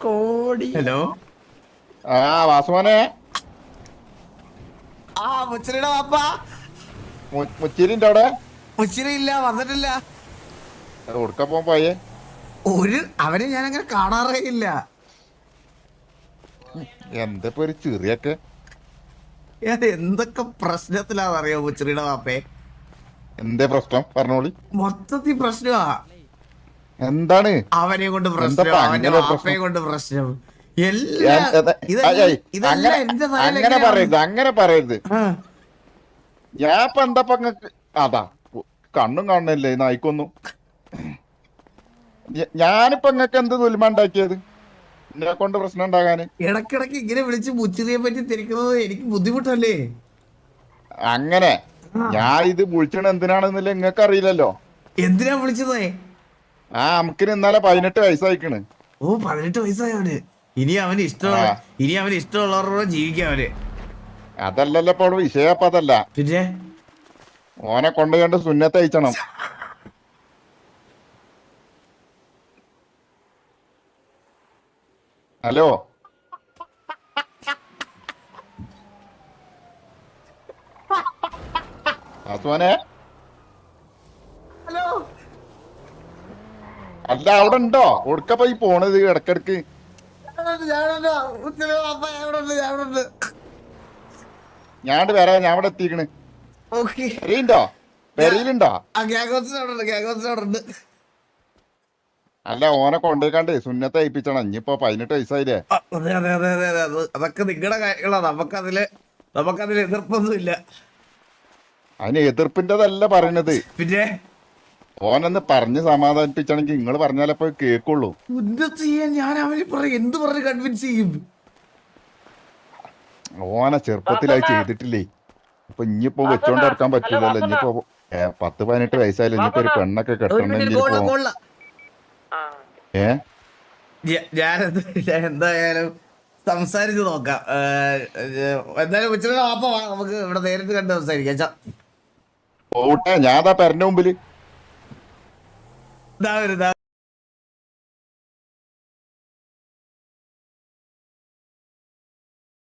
കോടി. ഹലോ. ആ വാസുമോനെ, ആ മുച്ചിരിയുടെ വാപ്പ. മുച്ചിരിന്റെ അവിടെ മുച്ചിരി ഇല്ല, വന്നിട്ടില്ല. ഉടുക്ക പോയേ അവനെ ഞാൻ അങ്ങനെ കാണാറേ ഇല്ല. എന്തിപ്പോ ഒരു ചെറിയൊക്കെ ഞാൻ എന്തൊക്കെ പ്രശ്നത്തിലാണെന്നറിയോ മുച്ചിരിയുടെ വാപ്പേ? എന്തേ പ്രശ്നം പറഞ്ഞോളി. മൊത്തത്തിൽ പ്രശ്നമാ. എന്താണ് അവനെ കൊണ്ട് പ്രശ്നം, എന്തപ്പാ അവന്റെ അങ്ങനെ വാപ്പയെ പ്രശ്നം? കൊണ്ട് പ്രശ്നം. അങ്ങനെ പറയരുത്, അങ്ങനെ പറയരുത്. ഞാൻ ഇപ്പൊ എന്താ ഇങ്ങക്ക് അതാ കണ്ണും കാണണില്ലേ നായിക്കൊന്നും. ഞാനിപ്പോ ഇങ്ങക്ക് എന്ത് തുലിമ ഉണ്ടാക്കിയത് എന്നെ കൊണ്ട് പ്രശ്നം ഉണ്ടാകാന്? ഇടക്കിടക്ക് ഇങ്ങനെ വിളിച്ച് മുച്ചിരിയെ പറ്റി തിരിക്കുന്നത് എനിക്ക് ബുദ്ധിമുട്ടല്ലേ? അങ്ങനെ ഞാൻ ഇത് വിളിച്ചണ എന്തിനാണെന്നില്ല ഇങ്ങക്ക് അറിയില്ലല്ലോ. എന്തിനാ വിളിച്ചതേ? ആ നമുക്കിന് ഇന്നലെ 18 വയസ്സായിക്കണ്. ഓ, 18 വയസ്സായ അവന്. ഇനി അവന് ഇഷ്ടമുള്ളവരോട് ജീവിക്കാം അവന്. അതല്ലല്ലോ ഇപ്പോൾ വിഷയം. അപ്പൊ അതല്ല, പിന്നെ ഓനെ കൊണ്ടുകണ്ട് സുന്നത്ത് അയച്ചണം. Hello, ആസുവാനെ, hello. അല്ല അവിടെ ഉണ്ടോ? കൊടുക്ക പോയി പോണത് ഇടക്കിടക്ക്. ഞാണ്ട് വരാം, ഞാൻ ഇവിടെ എത്തിക്കണ്. പെരയുണ്ടോ? പെരയിലുണ്ടോ? അല്ല, ഓനെ കൊണ്ടുപോയിക്കാണ്ട് സുന്നത്ത് അയപ്പിച്ചണം. ഇനിയിപ്പോ 18 വയസ്സായില്ലേ. അതൊക്കെ നിങ്ങളുടെ കാര്യങ്ങളാ. നമുക്കതിൽ എതിർപ്പൊന്നുമില്ല. അതിന് എതിർപ്പിന്റെതല്ല പറയണത്. പിന്നെ ഓനൊന്ന് പറഞ്ഞ് സമാധാനിപ്പിച്ചാണെങ്കിൽ നിങ്ങൾ പറഞ്ഞാലപ്പോ കേക്കുള്ളൂ. ഉന്നത്ത് ചെയ്യാൻ ഞാൻ അവന് എന്ത് പറഞ്ഞ് കൺവിൻസ് ചെയ്യും? ഓനെ ചെറുപ്പത്തിലായി ചെയ്തിട്ടില്ലേ. ഇപ്പൊ ഇനിയിപ്പോ വെച്ചോണ്ട് നടക്കാൻ പറ്റൂലല്ലോ. ഇനിയിപ്പോ 10-18 വയസ്സായാലും ഇനിയിപ്പോ ഒരു പെണ്ണൊക്കെ കെട്ടണമെങ്കിൽ ഞാൻ എന്തായാലും സംസാരിച്ച് നോക്കാം. എന്തായാലും ഉച്ചയുടെ വാപ്പ വാ, നമുക്ക് ഇവിടെ നേരിട്ട് കണ്ട് സംസാരിക്കാം. പോട്ടെ, ഞാതാ പെരന്റെ മുമ്പില്. ഇതാ വരുന്ന